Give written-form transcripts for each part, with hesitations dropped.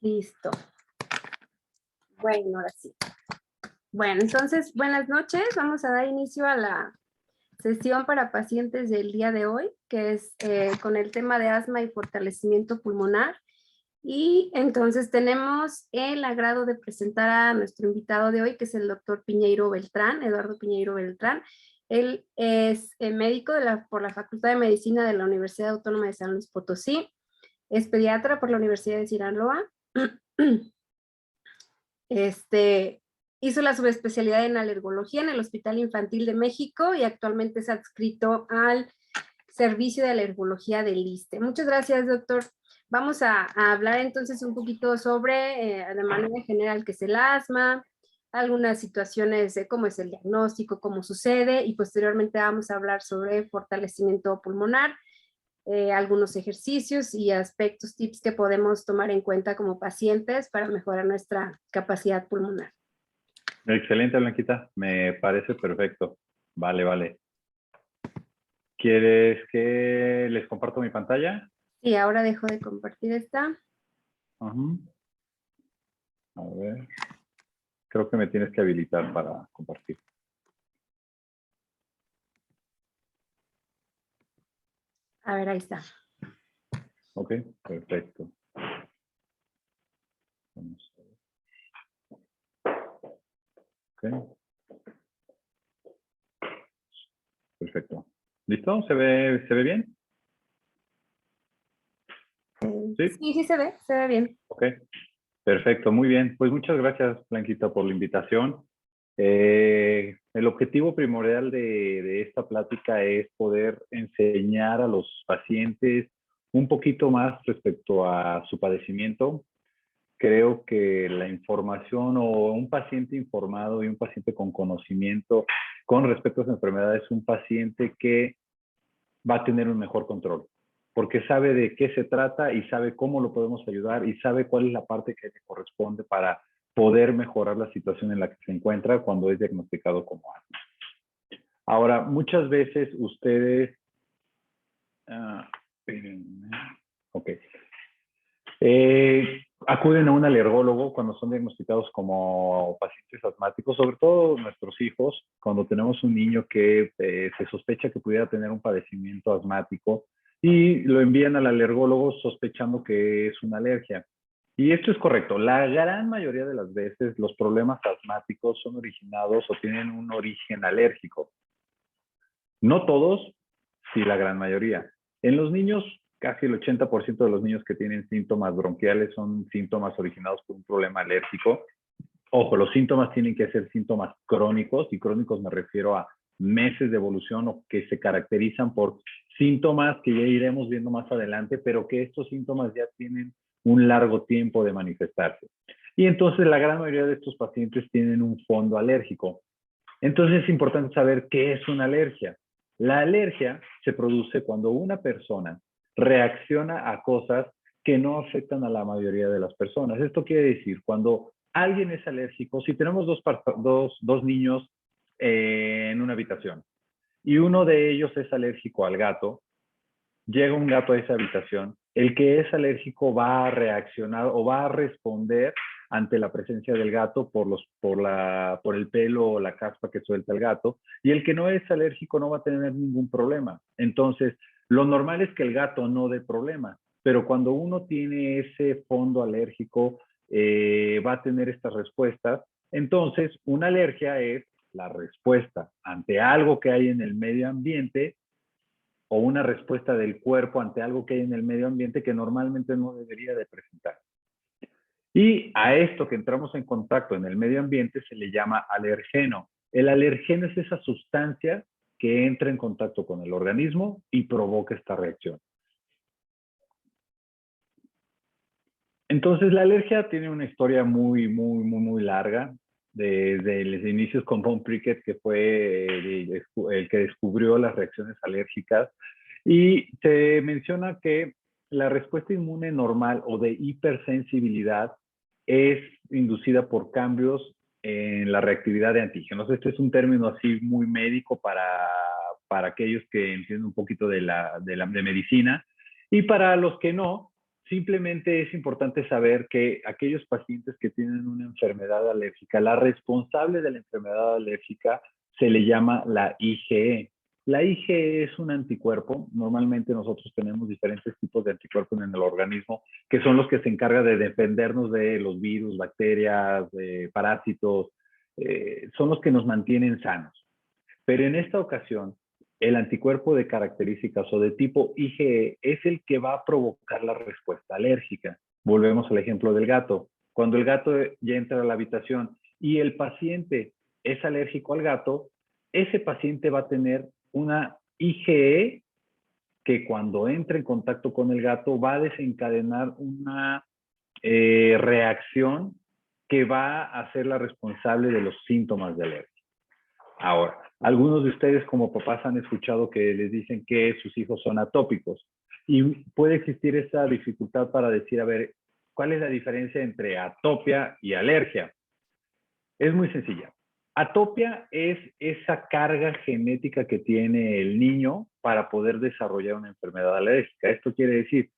Listo. Bueno, ahora sí. Bueno, entonces, buenas noches. Vamos a dar inicio a la sesión para pacientes del día de hoy, que es con el tema de asma y fortalecimiento pulmonar. Y entonces tenemos el agrado de presentar a nuestro invitado de hoy, que es el doctor Piñeiro Beltrán, Eduardo Piñeiro Beltrán. Él es médico por la Facultad de Medicina de la Universidad Autónoma de San Luis Potosí. Es pediatra por la Universidad de Sinaloa. Hizo la subespecialidad en alergología en el Hospital Infantil de México y actualmente es adscrito al Servicio de Alergología del ISSSTE. Muchas gracias, doctor. Vamos a hablar entonces un poquito sobre, de manera general, qué es el asma, algunas situaciones de cómo es el diagnóstico, cómo sucede, y posteriormente vamos a hablar sobre fortalecimiento pulmonar, algunos ejercicios y aspectos, tips que podemos tomar en cuenta como pacientes para mejorar nuestra capacidad pulmonar. Excelente, Blanquita. Me parece perfecto. Vale, vale. ¿Quieres que les comparto mi pantalla? Sí, ahora dejo de compartir esta. A ver. Creo que me tienes que habilitar para compartir. A ver, ahí está. Ok, perfecto. Vamos a ver. Ok. Perfecto. ¿Listo? ¿Se ve bien? ¿Sí? Sí, se ve bien. Ok, perfecto, muy bien. Pues muchas gracias, Blanquita, por la invitación. El objetivo primordial de esta plática es poder enseñar a los pacientes un poquito más respecto a su padecimiento. Creo que la información o un paciente informado y un paciente con conocimiento con respecto a su enfermedad es un paciente que va a tener un mejor control, porque sabe de qué se trata y sabe cómo lo podemos ayudar y sabe cuál es la parte que le corresponde para poder mejorar la situación en la que se encuentra cuando es diagnosticado como asma. Ahora, muchas veces ustedes... ok. Acuden a un alergólogo cuando son diagnosticados como pacientes asmáticos, sobre todo nuestros hijos, cuando tenemos un niño que se sospecha que pudiera tener un padecimiento asmático y lo envían al alergólogo sospechando que es una alergia. Y esto es correcto. La gran mayoría de las veces los problemas asmáticos son originados o tienen un origen alérgico. No todos, sí la gran mayoría. En los niños, casi el 80% de los niños que tienen síntomas bronquiales son síntomas originados por un problema alérgico. Ojo, los síntomas tienen que ser síntomas crónicos, y crónicos me refiero a meses de evolución o que se caracterizan por síntomas que ya iremos viendo más adelante, pero que estos síntomas ya tienen un largo tiempo de manifestarse. Y entonces la gran mayoría de estos pacientes tienen un fondo alérgico. Entonces es importante saber qué es una alergia. La alergia se produce cuando una persona reacciona a cosas que no afectan a la mayoría de las personas. Esto quiere decir, cuando alguien es alérgico, si tenemos dos niños en una habitación y uno de ellos es alérgico al gato, llega un gato a esa habitación, el que es alérgico va a reaccionar o va a responder ante la presencia del gato por el pelo o la caspa que suelta el gato, y el que no es alérgico no va a tener ningún problema. Entonces, lo normal es que el gato no dé problema, pero cuando uno tiene ese fondo alérgico, va a tener estas respuestas. Entonces, una alergia es la respuesta ante algo que hay en el medio ambiente o una respuesta del cuerpo ante algo que hay en el medio ambiente que normalmente no debería de presentar. Y a esto que entramos en contacto en el medio ambiente se le llama alergeno. El alergeno es esa sustancia que entra en contacto con el organismo y provoca esta reacción. Entonces, la alergia tiene una historia muy larga, desde los inicios con Von Prickett, que fue el que descubrió las reacciones alérgicas, y se menciona que la respuesta inmune normal o de hipersensibilidad es inducida por cambios en la reactividad de antígenos. Este es un término así muy médico para aquellos que entienden un poquito de medicina, y para los que no, simplemente es importante saber que aquellos pacientes que tienen una enfermedad alérgica, la responsable de la enfermedad alérgica se le llama la IgE. La IgE es un anticuerpo. Normalmente nosotros tenemos diferentes tipos de anticuerpos en el organismo, que son los que se encargan de defendernos de los virus, bacterias, parásitos, son los que nos mantienen sanos. Pero en esta ocasión, el anticuerpo de características o de tipo IgE es el que va a provocar la respuesta alérgica. Volvemos al ejemplo del gato. Cuando el gato ya entra a la habitación y el paciente es alérgico al gato, ese paciente va a tener una IgE que cuando entre en contacto con el gato va a desencadenar una reacción que va a ser la responsable de los síntomas de alergia. Ahora, algunos de ustedes como papás han escuchado que les dicen que sus hijos son atópicos y puede existir esa dificultad para decir, a ver, ¿cuál es la diferencia entre atopia y alergia? Es muy sencilla. Atopia es esa carga genética que tiene el niño para poder desarrollar una enfermedad alérgica. Esto quiere decir,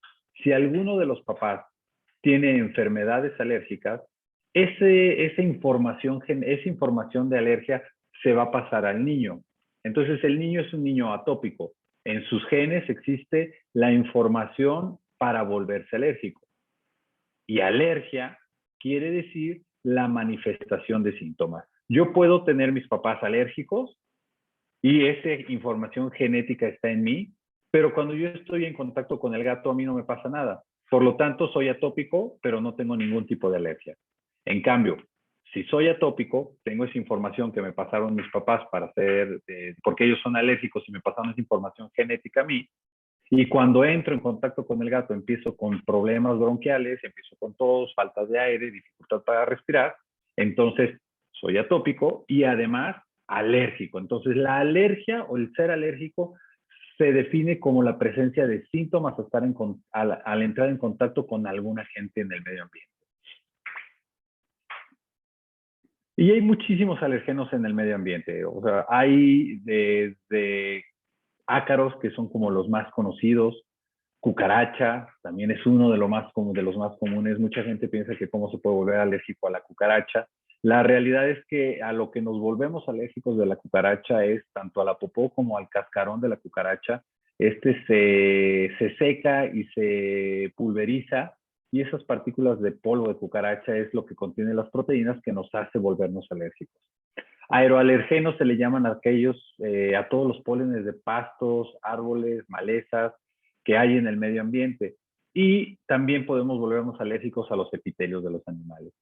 si alguno de los papás tiene enfermedades alérgicas, esa información de alergia se va a pasar al niño. Entonces el niño es un niño atópico. En sus genes existe la información para volverse alérgico. Y alergia quiere decir la manifestación de síntomas. Yo puedo tener mis papás alérgicos y esa información genética está en mí, pero cuando yo estoy en contacto con el gato a mí no me pasa nada. Por lo tanto, soy atópico, pero no tengo ningún tipo de alergia. En cambio, si soy atópico, tengo esa información que me pasaron mis papás para hacer, porque ellos son alérgicos y me pasaron esa información genética a mí, y cuando entro en contacto con el gato, empiezo con problemas bronquiales, empiezo con tos, falta de aire, dificultad para respirar. Entonces, soy atópico y además alérgico. Entonces, la alergia o el ser alérgico se define como la presencia de síntomas al entrar en contacto con algún agente en el medio ambiente. Y hay muchísimos alergenos en el medio ambiente. O sea, hay desde ácaros, que son como los más conocidos. Cucaracha también es uno de los más comunes. Mucha gente piensa que cómo se puede volver alérgico a la cucaracha. La realidad es que a lo que nos volvemos alérgicos de la cucaracha es tanto a la popó como al cascarón de la cucaracha. Se seca y se pulveriza, y esas partículas de polvo de cucaracha es lo que contiene las proteínas que nos hace volvernos alérgicos. Aeroalergenos se le llaman a todos los pólenes de pastos, árboles, malezas que hay en el medio ambiente. Y también podemos volvernos alérgicos a los epitelios de los animales.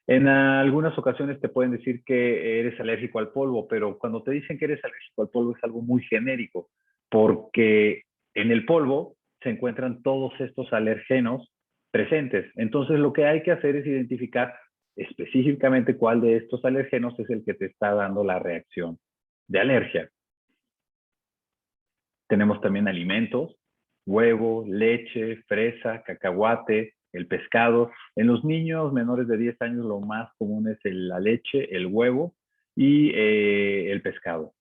En algunas ocasiones te pueden decir que eres alérgico al polvo, pero cuando te dicen que eres alérgico al polvo es algo muy genérico, porque en el polvo se encuentran todos estos alergenos presentes. Entonces lo que hay que hacer es identificar específicamente cuál de estos alergenos es el que te está dando la reacción de alergia. Tenemos también alimentos, huevo, leche, fresa, cacahuate, el pescado. En los niños menores de 10 años lo más común es la leche, el huevo y el pescado.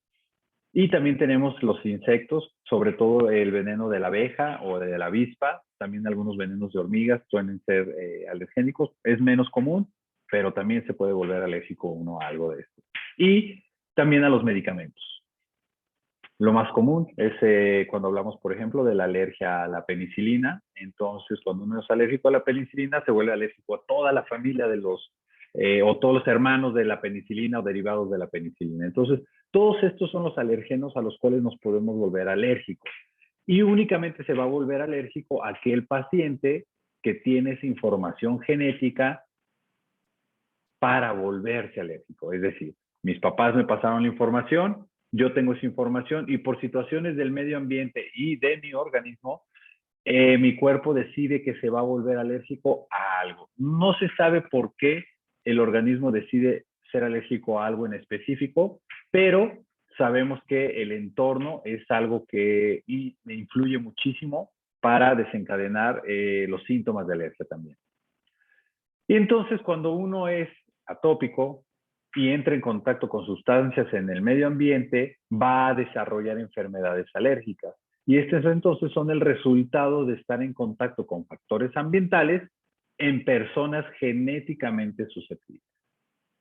Y también tenemos los insectos, sobre todo el veneno de la abeja o de la avispa. También algunos venenos de hormigas suelen ser alergénicos. Es menos común, pero también se puede volver alérgico uno a algo de esto. Y también a los medicamentos. Lo más común es cuando hablamos, por ejemplo, de la alergia a la penicilina. Entonces, cuando uno es alérgico a la penicilina, se vuelve alérgico a toda la familia o todos los hermanos de la penicilina o derivados de la penicilina. Entonces, todos estos son los alergenos a los cuales nos podemos volver alérgicos. Y únicamente se va a volver alérgico aquel paciente que tiene esa información genética para volverse alérgico. Es decir, mis papás me pasaron la información, yo tengo esa información y por situaciones del medio ambiente y de mi organismo, mi cuerpo decide que se va a volver alérgico a algo. No se sabe por qué el organismo decide ser alérgico a algo en específico, pero sabemos que el entorno es algo que influye muchísimo para desencadenar los síntomas de alergia también. Y entonces cuando uno es atópico y entra en contacto con sustancias en el medio ambiente, va a desarrollar enfermedades alérgicas. Y estos entonces son el resultado de estar en contacto con factores ambientales en personas genéticamente susceptibles.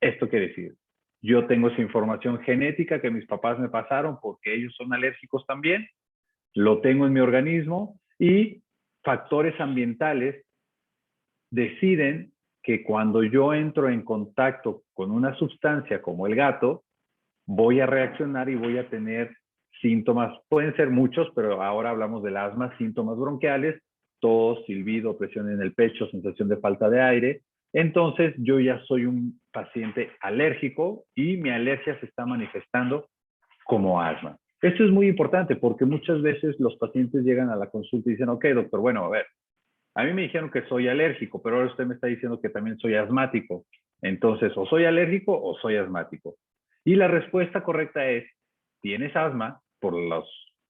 Esto quiere decir, yo tengo esa información genética que mis papás me pasaron porque ellos son alérgicos también, lo tengo en mi organismo y factores ambientales deciden que cuando yo entro en contacto con una sustancia como el gato, voy a reaccionar y voy a tener síntomas, pueden ser muchos, pero ahora hablamos del asma, síntomas bronquiales, tos, silbido, presión en el pecho, sensación de falta de aire. Entonces yo ya soy un paciente alérgico y mi alergia se está manifestando como asma. Esto es muy importante porque muchas veces los pacientes llegan a la consulta y dicen, ok, doctor, bueno, a ver, a mí me dijeron que soy alérgico, pero ahora usted me está diciendo que también soy asmático. Entonces, o soy alérgico o soy asmático. Y la respuesta correcta es, tienes asma por las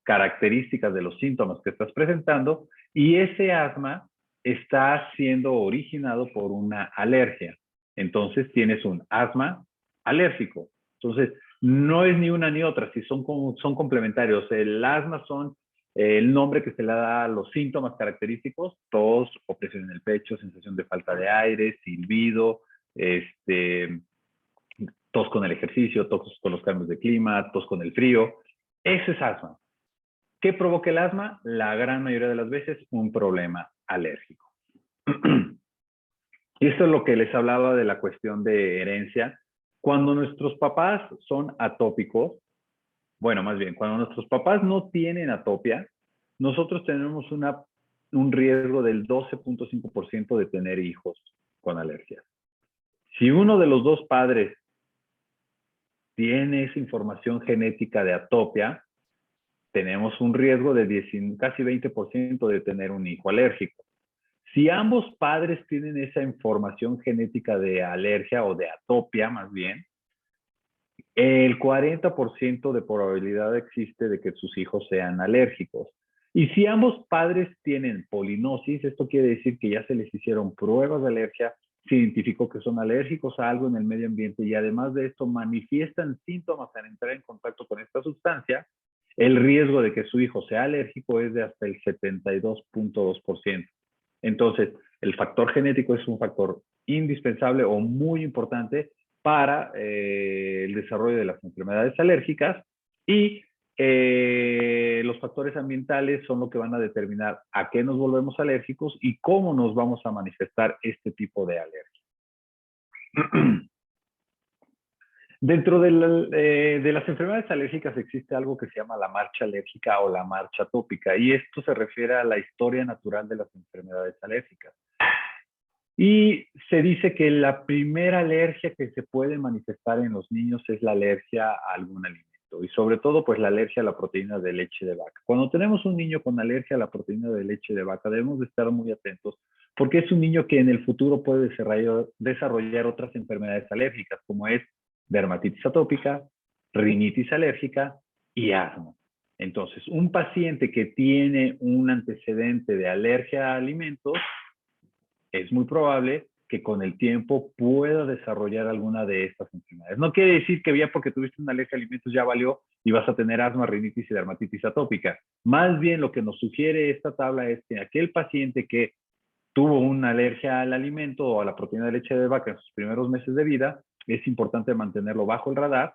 características de los síntomas que estás presentando y ese asma está siendo originado por una alergia. Entonces, tienes un asma alérgico. Entonces, no es ni una ni otra, si son complementarios. El asma son el nombre que se le da a los síntomas característicos: tos, opresión en el pecho, sensación de falta de aire, silbido, tos con el ejercicio, tos con los cambios de clima, tos con el frío. Eso es asma. ¿Qué provoca el asma? La gran mayoría de las veces un problema alérgico. Y esto es lo que les hablaba de la cuestión de herencia. Cuando nuestros papás son atópicos, bueno, más bien, cuando nuestros papás no tienen atopia, nosotros tenemos un riesgo del 12.5% de tener hijos con alergias. Si uno de los dos padres tiene esa información genética de atopia, tenemos un riesgo de casi 20% de tener un hijo alérgico. Si ambos padres tienen esa información genética de alergia o de atopia, más bien, el 40% de probabilidad existe de que sus hijos sean alérgicos. Y si ambos padres tienen polinosis, esto quiere decir que ya se les hicieron pruebas de alergia, se identificó que son alérgicos a algo en el medio ambiente y además de esto manifiestan síntomas al entrar en contacto con esta sustancia, el riesgo de que su hijo sea alérgico es de hasta el 72.2%. Entonces, el factor genético es un factor indispensable o muy importante para el desarrollo de las enfermedades alérgicas y los factores ambientales son lo que van a determinar a qué nos volvemos alérgicos y cómo nos vamos a manifestar este tipo de alergia. Dentro de las enfermedades alérgicas existe algo que se llama la marcha alérgica o la marcha atópica, y esto se refiere a la historia natural de las enfermedades alérgicas. Y se dice que la primera alergia que se puede manifestar en los niños es la alergia a algún alimento, y sobre todo pues la alergia a la proteína de leche de vaca. Cuando tenemos un niño con alergia a la proteína de leche de vaca, debemos de estar muy atentos porque es un niño que en el futuro puede desarrollar otras enfermedades alérgicas, como es dermatitis atópica, rinitis alérgica y asma. Entonces, un paciente que tiene un antecedente de alergia a alimentos, es muy probable que con el tiempo pueda desarrollar alguna de estas enfermedades. No quiere decir que ya porque tuviste una alergia a alimentos ya valió y vas a tener asma, rinitis y dermatitis atópica. Más bien lo que nos sugiere esta tabla es que aquel paciente que tuvo una alergia al alimento o a la proteína de leche de vaca en sus primeros meses de vida, es importante mantenerlo bajo el radar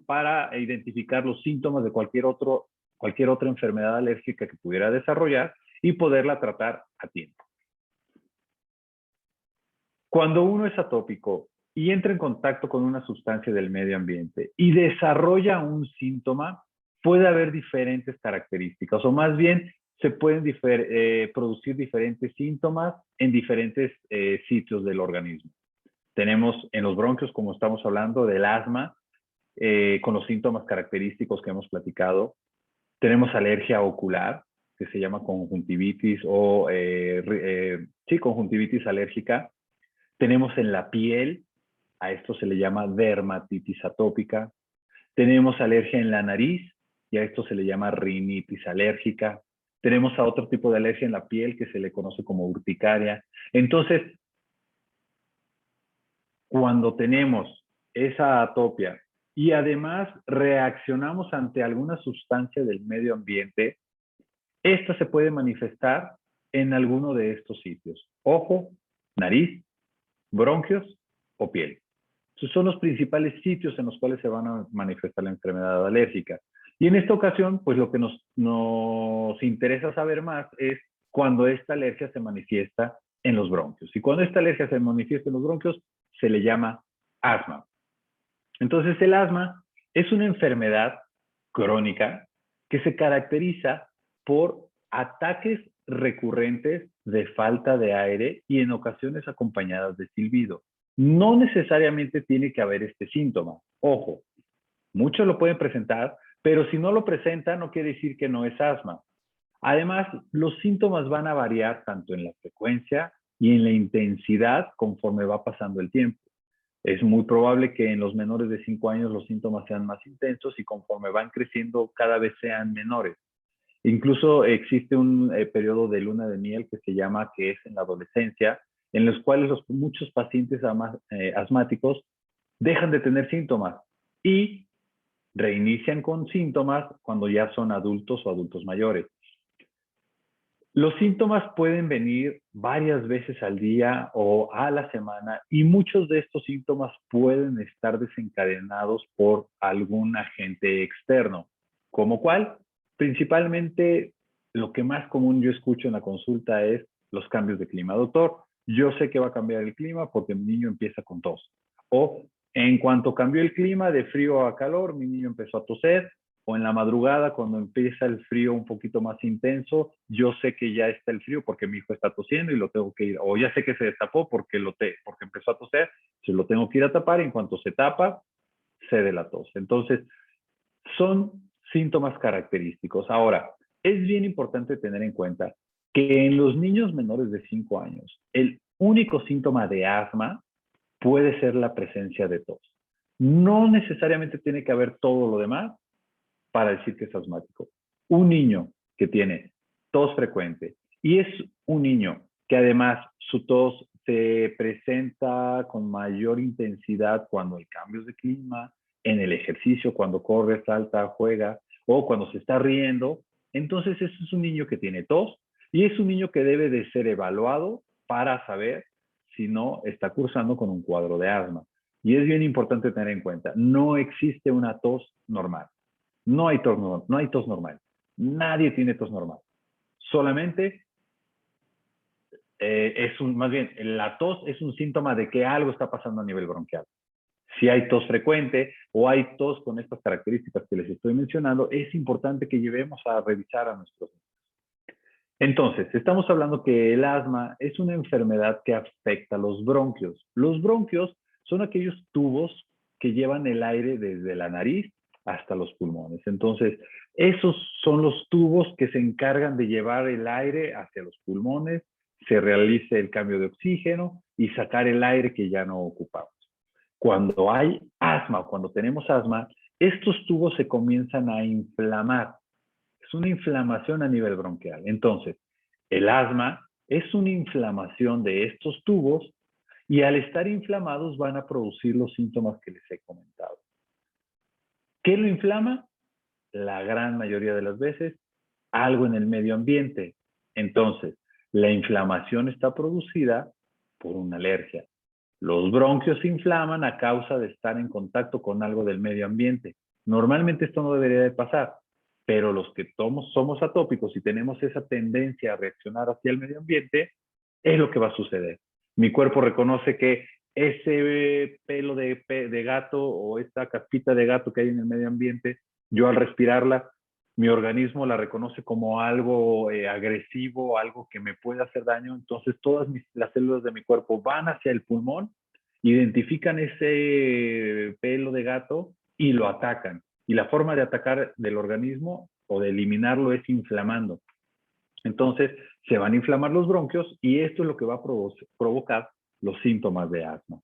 para identificar los síntomas de cualquier otra enfermedad alérgica que pudiera desarrollar y poderla tratar a tiempo. Cuando uno es atópico y entra en contacto con una sustancia del medio ambiente y desarrolla un síntoma, puede haber diferentes características, o más bien se pueden producir diferentes síntomas en diferentes sitios del organismo. Tenemos en los bronquios, como estamos hablando, del asma, con los síntomas característicos que hemos platicado. Tenemos alergia ocular, que se llama conjuntivitis o conjuntivitis alérgica. Tenemos en la piel, a esto se le llama dermatitis atópica. Tenemos alergia en la nariz y a esto se le llama rinitis alérgica. Tenemos a otro tipo de alergia en la piel que se le conoce como urticaria. Entonces, cuando tenemos esa atopia y además reaccionamos ante alguna sustancia del medio ambiente, Esta se puede manifestar en alguno de estos sitios: ojo, nariz, bronquios o piel. Esos son los principales sitios en los cuales se van a manifestar la enfermedad alérgica. Y en esta ocasión, pues lo que nos interesa saber más es cuando esta alergia se manifiesta en los bronquios. Y cuando esta alergia se manifiesta en los bronquios, se le llama asma. Entonces, el asma es una enfermedad crónica que se caracteriza por ataques recurrentes de falta de aire y en ocasiones acompañadas de silbido. No necesariamente tiene que haber este síntoma. Ojo, muchos lo pueden presentar, pero si no lo presenta, no quiere decir que no es asma. Además, los síntomas van a variar tanto en la frecuencia y en la intensidad conforme va pasando el tiempo. Es muy probable que en los menores de 5 años los síntomas sean más intensos y conforme van creciendo cada vez sean menores. Incluso existe un periodo de luna de miel que se llama, que es en la adolescencia, en los cuales muchos pacientes asmáticos dejan de tener síntomas y reinician con síntomas cuando ya son adultos o adultos mayores. Los síntomas pueden venir varias veces al día o a la semana y muchos de estos síntomas pueden estar desencadenados por algún agente externo. ¿Como cuál? Principalmente lo que más común yo escucho en la consulta es los cambios de clima. Doctor, yo sé que va a cambiar el clima porque mi niño empieza con tos. O en cuanto cambió el clima de frío a calor, mi niño empezó a toser. O en la madrugada, cuando empieza el frío un poquito más intenso, yo sé que ya está el frío porque mi hijo está tosiendo y lo tengo que ir, o ya sé que se destapó porque empezó a toser, se lo tengo que ir a tapar y en cuanto se tapa, cede la tos. Entonces, son síntomas característicos. Ahora, es bien importante tener en cuenta que en los niños menores de 5 años, el único síntoma de asma puede ser la presencia de tos. No necesariamente tiene que haber todo lo demás para decir que es asmático. Un niño que tiene tos frecuente y es un niño que además su tos se presenta con mayor intensidad cuando hay cambios de clima, en el ejercicio, cuando corre, salta, juega o cuando se está riendo, entonces ese es un niño que tiene tos y es un niño que debe de ser evaluado para saber si no está cursando con un cuadro de asma. Y es bien importante tener en cuenta, no existe una tos normal. No hay tos normal. Nadie tiene tos normal. Solamente más bien, la tos es un síntoma de que algo está pasando a nivel bronquial. Si hay tos frecuente o hay tos con estas características que les estoy mencionando, es importante que llevemos a revisar a nuestros niños. Entonces, estamos hablando que el asma es una enfermedad que afecta los bronquios. Los bronquios son aquellos tubos que llevan el aire desde la nariz hasta los pulmones. Entonces, esos son los tubos que se encargan de llevar el aire hacia los pulmones, se realice el cambio de oxígeno y sacar el aire que ya no ocupamos. Cuando hay asma o cuando tenemos asma, estos tubos se comienzan a inflamar. Es una inflamación a nivel bronquial. Entonces, el asma es una inflamación de estos tubos y al estar inflamados van a producir los síntomas que les he comentado. ¿Qué lo inflama? La gran mayoría de las veces, algo en el medio ambiente. Entonces, la inflamación está producida por una alergia. Los bronquios se inflaman a causa de estar en contacto con algo del medio ambiente. Normalmente esto no debería de pasar, pero los que somos atópicos y tenemos esa tendencia a reaccionar hacia el medio ambiente, es lo que va a suceder. Mi cuerpo reconoce que ese pelo de gato o esta capita de gato que hay en el medio ambiente, yo al respirarla, mi organismo la reconoce como algo agresivo, algo que me puede hacer daño, entonces todas las células de mi cuerpo van hacia el pulmón, identifican ese pelo de gato y lo atacan. Y la forma de atacar del organismo o de eliminarlo es inflamando. Entonces se van a inflamar los bronquios y esto es lo que va a provocar los síntomas de asma.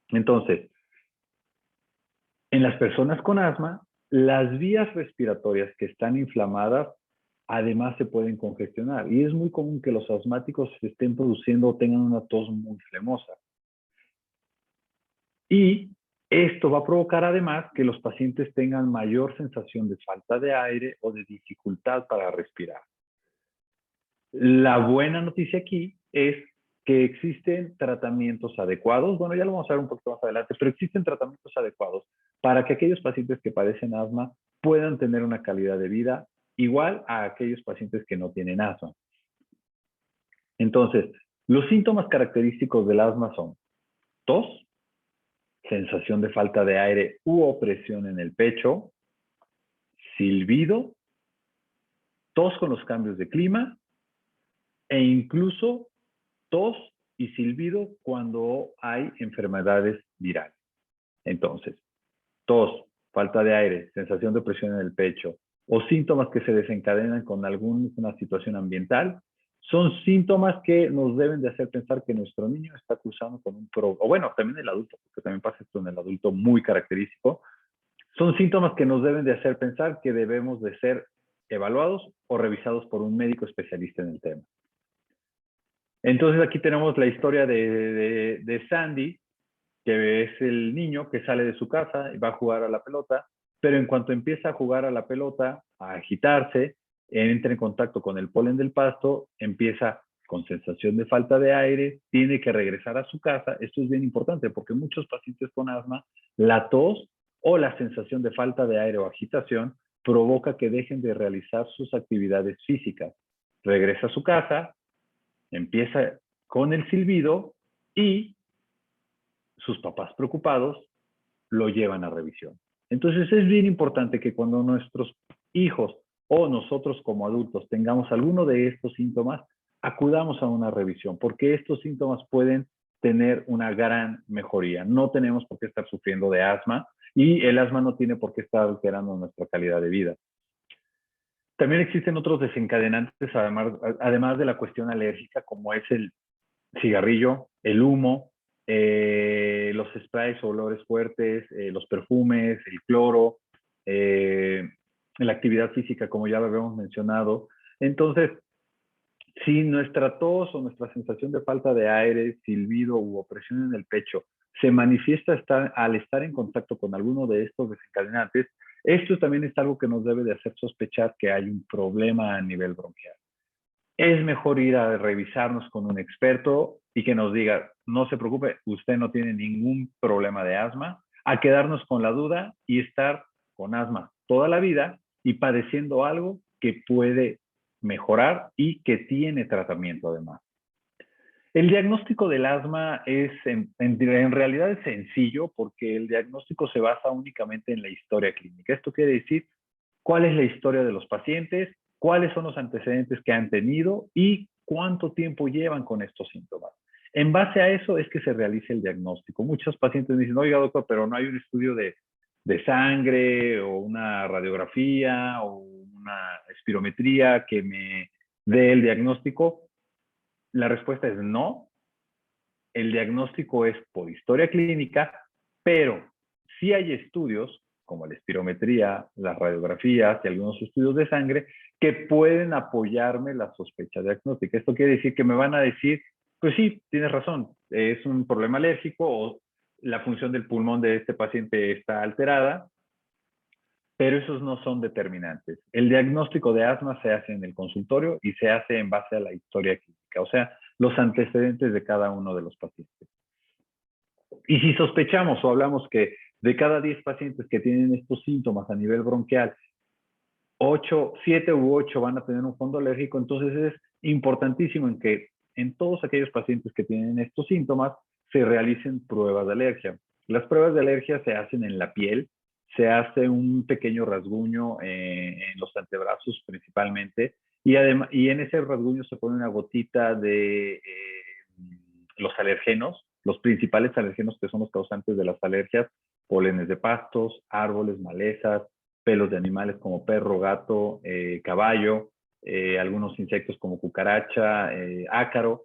Entonces, en las personas con asma, las vías respiratorias que están inflamadas además se pueden congestionar y es muy común que los asmáticos estén produciendo o tengan una tos muy flemosa. Y Esto va a provocar además que los pacientes tengan mayor sensación de falta de aire o de dificultad para respirar. La buena noticia aquí es que existen tratamientos adecuados, bueno, ya lo vamos a ver un poquito más adelante, pero existen tratamientos adecuados para que aquellos pacientes que padecen asma puedan tener una calidad de vida igual a aquellos pacientes que no tienen asma. Entonces, los síntomas característicos del asma son tos, sensación de falta de aire u opresión en el pecho, silbido, tos con los cambios de clima e incluso tos y silbido cuando hay enfermedades virales. Entonces, tos, falta de aire, sensación de opresión en el pecho o síntomas que se desencadenan con alguna situación ambiental, son síntomas que nos deben de hacer pensar que nuestro niño está cursando con un problema, o bueno, también el adulto, porque también pasa esto en el adulto muy característico, son síntomas que nos deben de hacer pensar que debemos de ser evaluados o revisados por un médico especialista en el tema. Entonces aquí tenemos la historia de Sandy, que es el niño que sale de su casa y va a jugar a la pelota, pero en cuanto empieza a jugar a la pelota, a agitarse, entra en contacto con el polen del pasto, empieza con sensación de falta de aire, tiene que regresar a su casa. Esto es bien importante porque muchos pacientes con asma, la tos o la sensación de falta de aire o agitación provoca que dejen de realizar sus actividades físicas. Regresa a su casa, empieza con el silbido y sus papás preocupados lo llevan a revisión. Entonces es bien importante que cuando nuestros hijos o nosotros como adultos tengamos alguno de estos síntomas, acudamos a una revisión, porque estos síntomas pueden tener una gran mejoría. No tenemos por qué estar sufriendo de asma y el asma no tiene por qué estar alterando nuestra calidad de vida. También existen otros desencadenantes, además de la cuestión alérgica, como es el cigarrillo, el humo, los sprays o olores fuertes, los perfumes, el cloro, la actividad física, como ya lo habíamos mencionado. Entonces, si nuestra tos o nuestra sensación de falta de aire, silbido u opresión en el pecho se manifiesta al estar en contacto con alguno de estos desencadenantes, esto también es algo que nos debe de hacer sospechar que hay un problema a nivel bronquial. Es mejor ir a revisarnos con un experto y que nos diga, no se preocupe, usted no tiene ningún problema de asma, a quedarnos con la duda y estar con asma toda la vida y padeciendo algo que puede mejorar y que tiene tratamiento además. El diagnóstico del asma en realidad es sencillo porque el diagnóstico se basa únicamente en la historia clínica. Esto quiere decir cuál es la historia de los pacientes, cuáles son los antecedentes que han tenido y cuánto tiempo llevan con estos síntomas. En base a eso es que se realiza el diagnóstico. Muchos pacientes me dicen, oiga doctor, pero no hay un estudio de sangre o una radiografía o una espirometría que me dé el diagnóstico. La respuesta es no. El diagnóstico es por historia clínica, pero sí hay estudios como la espirometría, las radiografías y algunos estudios de sangre que pueden apoyarme la sospecha diagnóstica. Esto quiere decir que me van a decir, pues sí, tienes razón, es un problema alérgico o la función del pulmón de este paciente está alterada, pero esos no son determinantes. El diagnóstico de asma se hace en el consultorio y se hace en base a la historia clínica, o sea, los antecedentes de cada uno de los pacientes. Y si sospechamos o hablamos que de cada 10 pacientes que tienen estos síntomas a nivel bronquial, 7 u 8 van a tener un fondo alérgico, entonces es importantísimo en que en todos aquellos pacientes que tienen estos síntomas se realicen pruebas de alergia. Las pruebas de alergia se hacen en la piel, se hace un pequeño rasguño en los antebrazos principalmente, y en ese rasguño se pone una gotita de los alergenos, los principales alergenos que son los causantes de las alergias, pólenes de pastos, árboles, malezas, pelos de animales como perro, gato, caballo, algunos insectos como cucaracha, ácaro.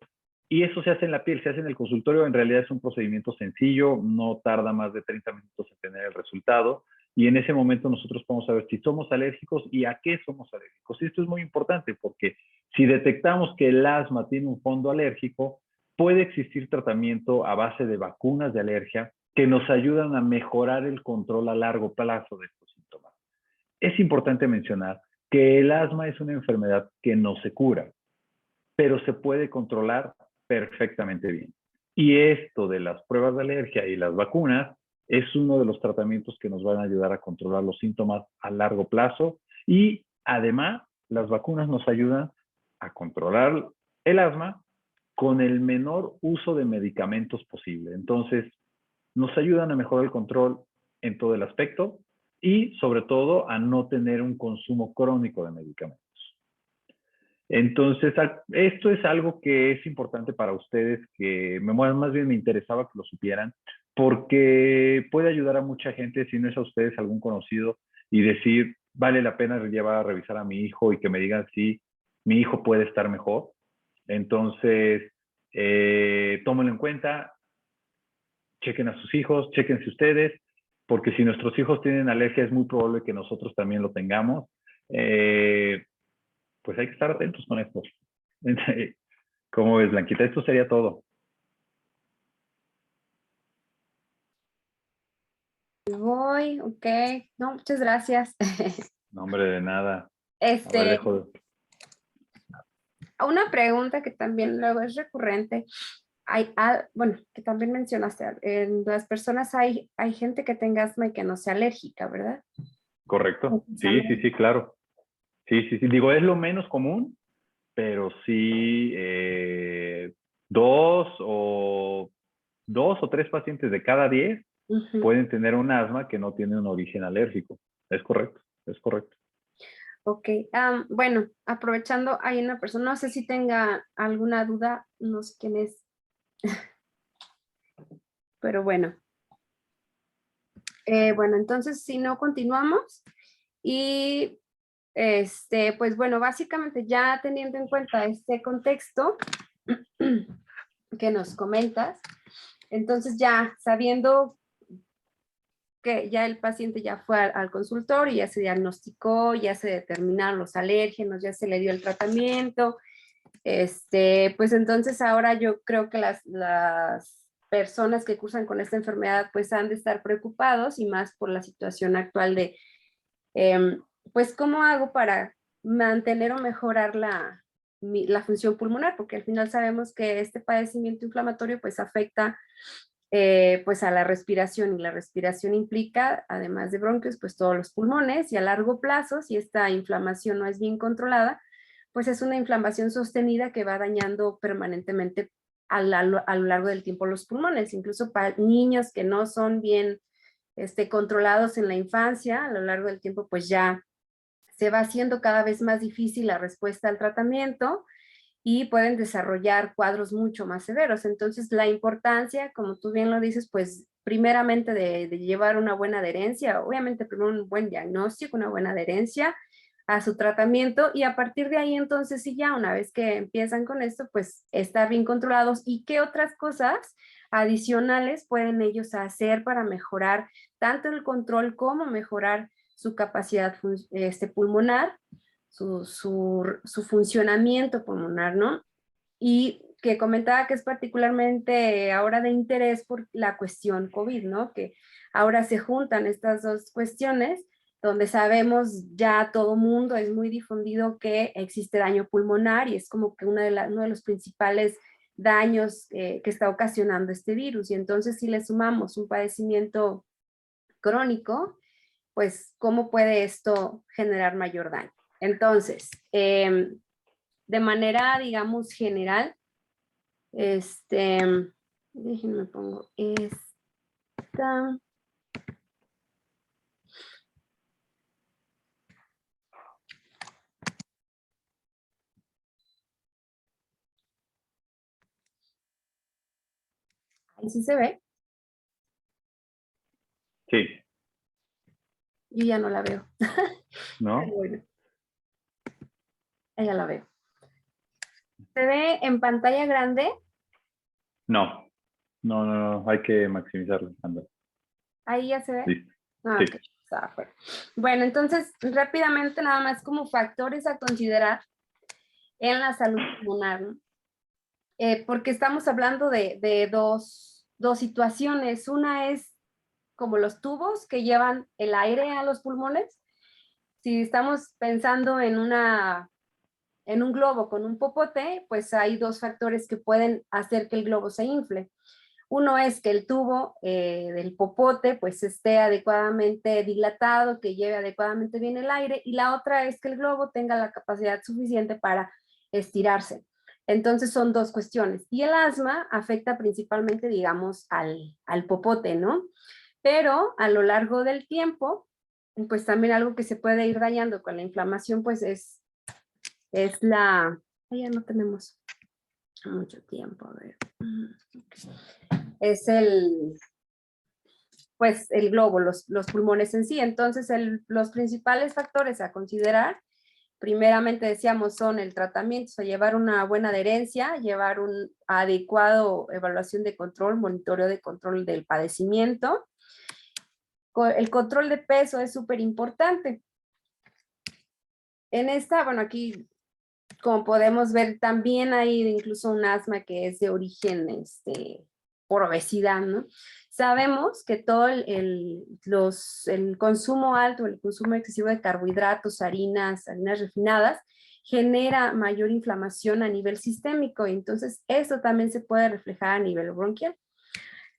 Y eso se hace en la piel, se hace en el consultorio. En realidad es un procedimiento sencillo, no tarda más de 30 minutos en tener el resultado. Y en ese momento nosotros podemos saber si somos alérgicos y a qué somos alérgicos. Y esto es muy importante porque si detectamos que el asma tiene un fondo alérgico, puede existir tratamiento a base de vacunas de alergia que nos ayudan a mejorar el control a largo plazo de estos síntomas. Es importante mencionar que el asma es una enfermedad que no se cura, pero se puede controlar perfectamente bien. Y esto de las pruebas de alergia y las vacunas es uno de los tratamientos que nos van a ayudar a controlar los síntomas a largo plazo y además las vacunas nos ayudan a controlar el asma con el menor uso de medicamentos posible. Entonces, nos ayudan a mejorar el control en todo el aspecto y sobre todo a no tener un consumo crónico de medicamentos. Entonces, esto es algo que es importante para ustedes, que más bien me interesaba que lo supieran, porque puede ayudar a mucha gente, si no es a ustedes, algún conocido, y decir, vale la pena llevar a revisar a mi hijo y que me digan si mi hijo puede estar mejor. Entonces, tómenlo en cuenta, chequen a sus hijos, chequense ustedes, porque si nuestros hijos tienen alergia es muy probable que nosotros también lo tengamos. Pues hay que estar atentos con esto. ¿Cómo ves, Blanquita? Esto sería todo. Voy, ok. No, muchas gracias. No, hombre, de nada. Ahora dejo. Una pregunta que también luego es recurrente. Bueno, que también mencionaste, en las personas hay gente que tenga asma y que no sea alérgica, ¿verdad? Correcto. Sí, sí, sí, claro. Sí, sí, sí. Digo, es lo menos común, pero sí dos o tres pacientes de cada 10 pueden tener un asma que no tiene un origen alérgico. Es correcto, es correcto. Ok, bueno, aprovechando, hay una persona, no sé si tenga alguna duda, no sé quién es, pero bueno. Bueno, entonces si no continuamos y pues bueno, básicamente ya teniendo en cuenta este contexto que nos comentas, entonces ya sabiendo que ya el paciente ya fue al consultorio, ya se diagnosticó, ya se determinaron los alérgenos, ya se le dio el tratamiento, pues entonces ahora yo creo que las personas que cursan con esta enfermedad pues han de estar preocupados y más por la situación actual de, pues cómo hago para mantener o mejorar la función pulmonar, porque al final sabemos que este padecimiento inflamatorio pues afecta pues a la respiración y la respiración implica, además de bronquios, pues todos los pulmones y a largo plazo, si esta inflamación no es bien controlada, pues es una inflamación sostenida que va dañando permanentemente a lo largo del tiempo los pulmones, incluso para niños que no son bien controlados en la infancia, a lo largo del tiempo pues ya se va haciendo cada vez más difícil la respuesta al tratamiento y pueden desarrollar cuadros mucho más severos. Entonces, la importancia, como tú bien lo dices, pues primeramente de llevar una buena adherencia, obviamente primero un buen diagnóstico, una buena adherencia a su tratamiento y a partir de ahí entonces sí ya una vez que empiezan con esto, pues estar bien controlados y qué otras cosas adicionales pueden ellos hacer para mejorar tanto el control como mejorar su capacidad pulmonar, su funcionamiento pulmonar, ¿no? Y que comentaba que es particularmente ahora de interés por la cuestión COVID, ¿no? Que ahora se juntan estas dos cuestiones donde sabemos ya todo mundo, es muy difundido que existe daño pulmonar y es como que uno de los principales daños que está ocasionando este virus. Y entonces si le sumamos un padecimiento crónico, pues cómo puede esto generar mayor daño. Entonces, de manera, digamos, general, déjenme pongo esta. Ahí sí se ve. Sí. Yo ya no la veo. ¿No? Pero bueno, ya la veo. ¿Se ve en pantalla grande? No. No, no, no. Hay que maximizarlo. Anda. Ahí ya se ve. Listo. Ah, Sí. ok. Está afuera. Bueno, entonces rápidamente nada más como factores a considerar en la salud pulmonar, ¿no? Porque estamos hablando de dos situaciones. Una es como los tubos que llevan el aire a los pulmones. Si estamos pensando en un globo con un popote, pues hay dos factores que pueden hacer que el globo se infle. Uno es que el tubo del popote pues esté adecuadamente dilatado, que lleve adecuadamente bien el aire, y la otra es que el globo tenga la capacidad suficiente para estirarse. Entonces son dos cuestiones. Y el asma afecta principalmente, digamos, al popote, ¿no? Pero a lo largo del tiempo, pues también algo que se puede ir dañando con la inflamación, pues es la... Ya no tenemos mucho tiempo, a ver. Es pues el globo, los pulmones en sí. Entonces, los principales factores a considerar, primeramente decíamos, son el tratamiento, o sea, llevar una buena adherencia, llevar un adecuado evaluación de control, monitoreo de control del padecimiento. El control de peso es súper importante. En esta, bueno, aquí, como podemos ver, también hay incluso un asma que es de origen por obesidad, ¿no? Sabemos que todo el consumo alto, el consumo excesivo de carbohidratos, harinas refinadas, genera mayor inflamación a nivel sistémico, y entonces eso también se puede reflejar a nivel bronquial.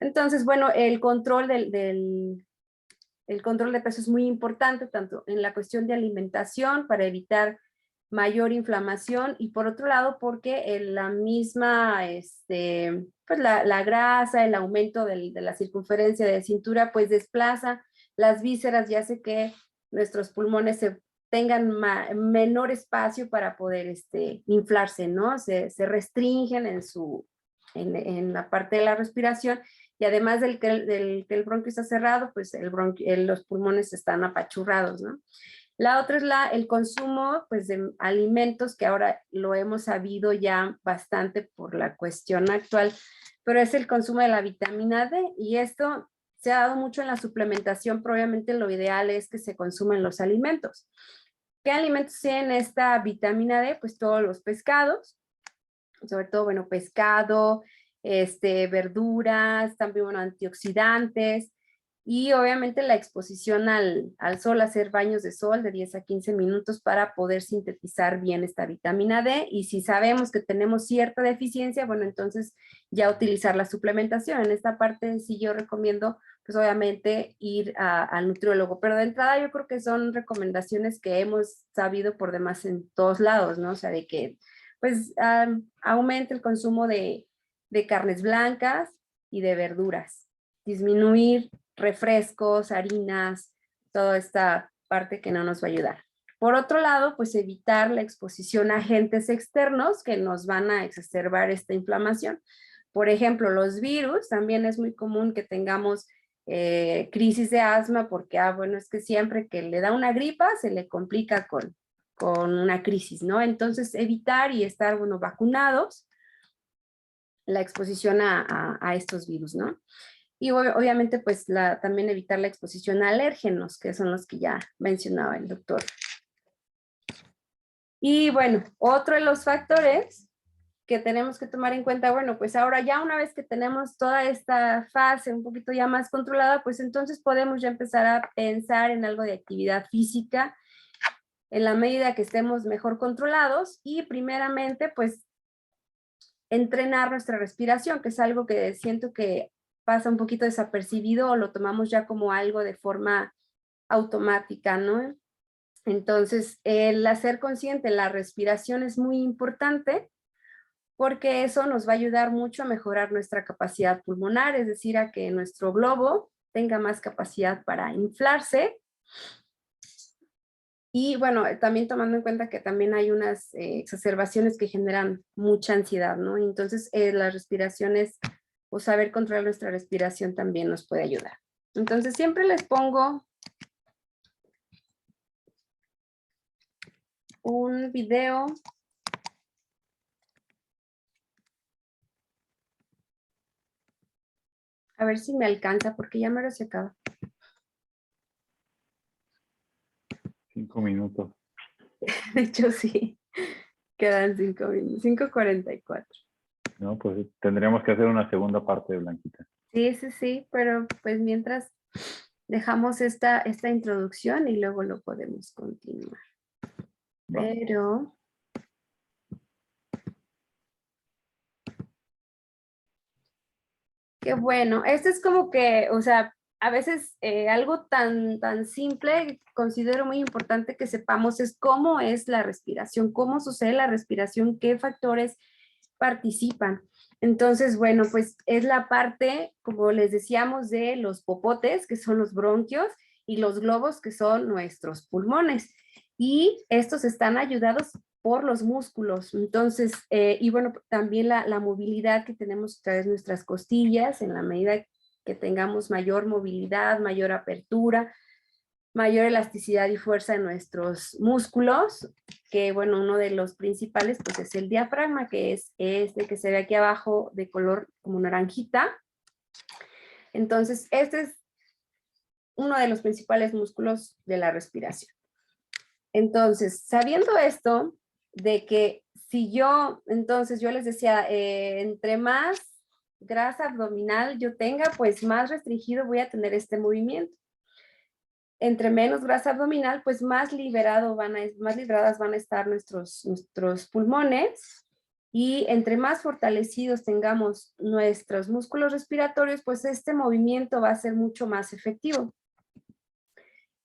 Entonces, bueno, el control el control de peso es muy importante, tanto en la cuestión de alimentación para evitar mayor inflamación, y por otro lado porque la misma, pues la grasa, el aumento de la circunferencia de cintura, pues desplaza las vísceras y hace que nuestros pulmones tengan menor espacio para poder inflarse, ¿no? Se restringen en la parte de la respiración, y además del que el bronquio está cerrado, pues los pulmones están apachurrados, ¿no? La otra es el consumo, pues, de alimentos, que ahora lo hemos sabido ya bastante por la cuestión actual, pero es el consumo de la vitamina D, y esto se ha dado mucho en la suplementación, pero obviamente lo ideal es que se consumen los alimentos. ¿Qué alimentos tienen esta vitamina D? Pues todos los pescados, sobre todo, bueno, pescado, verduras, también, bueno, antioxidantes, y obviamente la exposición al sol, hacer baños de sol de 10 a 15 minutos para poder sintetizar bien esta vitamina D, y si sabemos que tenemos cierta deficiencia, bueno, entonces ya utilizar la suplementación. En esta parte sí yo recomiendo, pues obviamente ir al nutriólogo, pero de entrada yo creo que son recomendaciones que hemos sabido por demás en todos lados, ¿no? O sea, de que pues aumente el consumo de carnes blancas y de verduras, disminuir refrescos, harinas, toda esta parte que no nos va a ayudar. Por otro lado, pues evitar la exposición a agentes externos que nos van a exacerbar esta inflamación. Por ejemplo, los virus, también es muy común que tengamos crisis de asma, porque, bueno, es que siempre que le da una gripa se le complica con una crisis, ¿no? Entonces, evitar y estar, bueno, vacunados la exposición a estos virus, ¿no? Y obviamente, pues, también evitar la exposición a alérgenos, que son los que ya mencionaba el doctor. Y bueno, otro de los factores que tenemos que tomar en cuenta, bueno, pues ahora ya una vez que tenemos toda esta fase un poquito ya más controlada, pues entonces podemos ya empezar a pensar en algo de actividad física, en la medida que estemos mejor controlados, y primeramente, pues, entrenar nuestra respiración, que es algo que siento que pasa un poquito desapercibido, o lo tomamos ya como algo de forma automática, ¿no? Entonces, el hacer consciente la respiración es muy importante, porque eso nos va a ayudar mucho a mejorar nuestra capacidad pulmonar, es decir, a que nuestro globo tenga más capacidad para inflarse. Y bueno, también tomando en cuenta que también hay unas exacerbaciones que generan mucha ansiedad, ¿no? Entonces, las respiraciones, o saber controlar nuestra respiración, también nos puede ayudar. Entonces, siempre les pongo un video. A ver si me alcanza, porque ya me lo se acaba. 5 minutos. De hecho, sí. Quedan 5 minutos, 5:44. No, pues tendríamos que hacer una segunda parte de Blanquita. Sí, sí, sí, pero pues mientras dejamos esta introducción y luego lo podemos continuar. Pero... Qué bueno. Esto es como que, o sea, a veces algo tan simple, considero muy importante que sepamos es cómo es la respiración, cómo sucede la respiración, qué factores participan. Entonces, bueno, pues es la parte, como les decíamos, de los popotes, que son los bronquios, y los globos, que son nuestros pulmones. Y estos están ayudados por los músculos. Entonces, y bueno, también la movilidad que tenemos a través de nuestras costillas, en la medida que tengamos mayor movilidad, mayor apertura, mayor elasticidad y fuerza en nuestros músculos, que bueno, uno de los principales pues es el diafragma, que es este que se ve aquí abajo de color como naranjita. Entonces, este es uno de los principales músculos de la respiración. Entonces, sabiendo esto, de que si yo, entonces yo les decía, entre más grasa abdominal yo tenga, pues más restringido voy a tener este movimiento. Entre menos grasa abdominal, pues más liberadas van a estar nuestros pulmones, y entre más fortalecidos tengamos nuestros músculos respiratorios, pues este movimiento va a ser mucho más efectivo.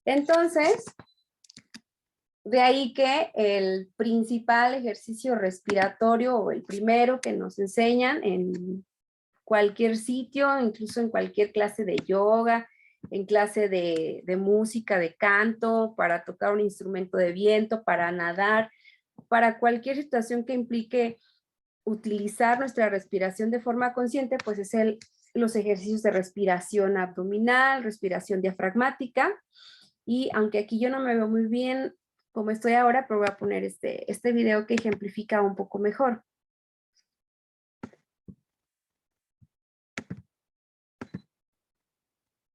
Entonces, de ahí que el principal ejercicio respiratorio, o el primero que nos enseñan en cualquier sitio, incluso en cualquier clase de yoga, en clase de música, de canto, para tocar un instrumento de viento, para nadar, para cualquier situación que implique utilizar nuestra respiración de forma consciente, pues es los ejercicios de respiración abdominal, respiración diafragmática. Y aunque aquí yo no me veo muy bien como estoy ahora, pero voy a poner este video que ejemplifica un poco mejor.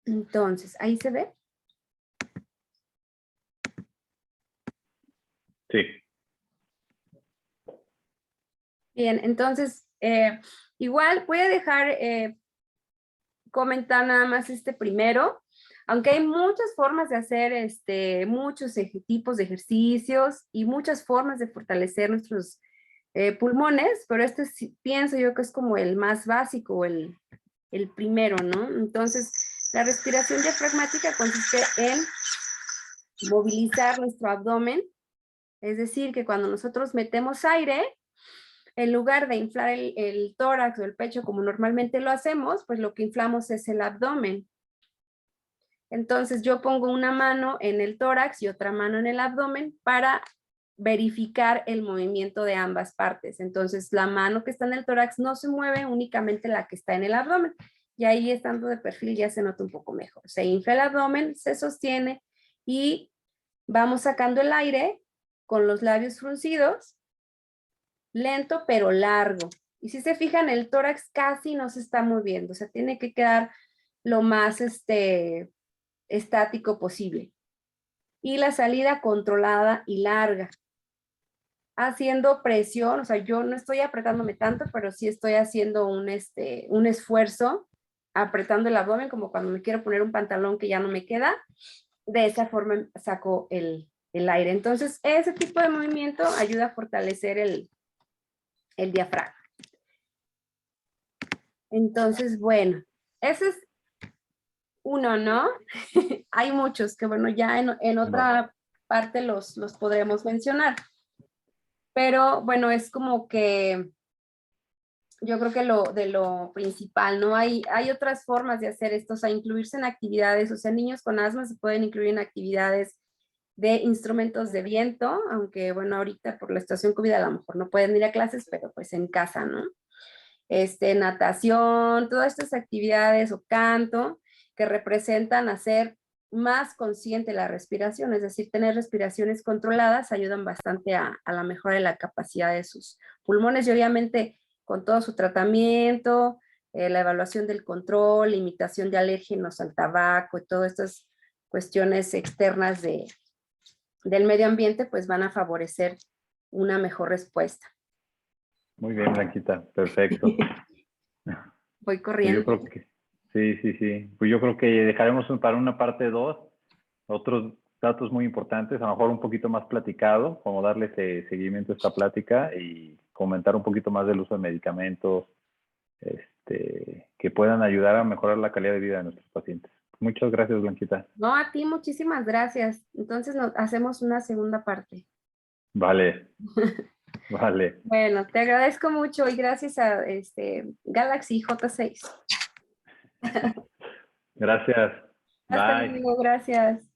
Entonces, ¿ahí se ve? Sí. Bien, entonces, igual voy a dejar comentar nada más este primero, aunque hay muchas formas de hacer muchos tipos de ejercicios y muchas formas de fortalecer nuestros pulmones, pero pienso yo que es como el más básico, el primero, ¿no? Entonces, la respiración diafragmática consiste en movilizar nuestro abdomen, es decir, que cuando nosotros metemos aire, en lugar de inflar el tórax o el pecho como normalmente lo hacemos, pues lo que inflamos es el abdomen. Entonces yo pongo una mano en el tórax y otra mano en el abdomen para verificar el movimiento de ambas partes. Entonces la mano que está en el tórax no se mueve, únicamente la que está en el abdomen. Y ahí, estando de perfil, ya se nota un poco mejor. Se infla el abdomen, se sostiene y vamos sacando el aire con los labios fruncidos, lento pero largo. Y si se fijan, el tórax casi no se está moviendo, o sea, tiene que quedar lo más estático posible. Y la salida controlada y larga, haciendo presión, o sea, yo no estoy apretándome tanto, pero sí estoy haciendo un esfuerzo, apretando el abdomen, como cuando me quiero poner un pantalón que ya no me queda. De esa forma saco el aire. Entonces, ese tipo de movimiento ayuda a fortalecer el diafragma. Entonces, bueno, ese es uno, ¿no? Hay muchos que, bueno, ya en otra parte los podremos mencionar. Pero, bueno, es como que yo creo que de lo principal, ¿no? Hay otras formas de hacer esto, o sea, incluirse en actividades, o sea, niños con asma se pueden incluir en actividades de instrumentos de viento, aunque, bueno, ahorita por la situación COVID a lo mejor no pueden ir a clases, pero pues en casa, ¿no? Natación, todas estas actividades o canto que representan hacer más consciente la respiración, es decir, tener respiraciones controladas ayudan bastante a la mejora de la capacidad de sus pulmones, y obviamente con todo su tratamiento, la evaluación del control, limitación de alérgenos al tabaco y todas estas cuestiones externas del medio ambiente, pues van a favorecer una mejor respuesta. Muy bien, Blanquita, perfecto. Voy Yo corriendo. creo que Sí, sí, sí. Pues yo creo que dejaremos para una parte 2 otros datos muy importantes, a lo mejor un poquito más platicado, como darle seguimiento a esta plática y comentar un poquito más del uso de medicamentos que puedan ayudar a mejorar la calidad de vida de nuestros pacientes. Muchas gracias, Blanquita. No, a ti muchísimas gracias. Entonces hacemos una segunda parte. Vale, vale. Bueno, te agradezco mucho y gracias a Galaxy J6. Gracias. Hasta Bye. luego, gracias.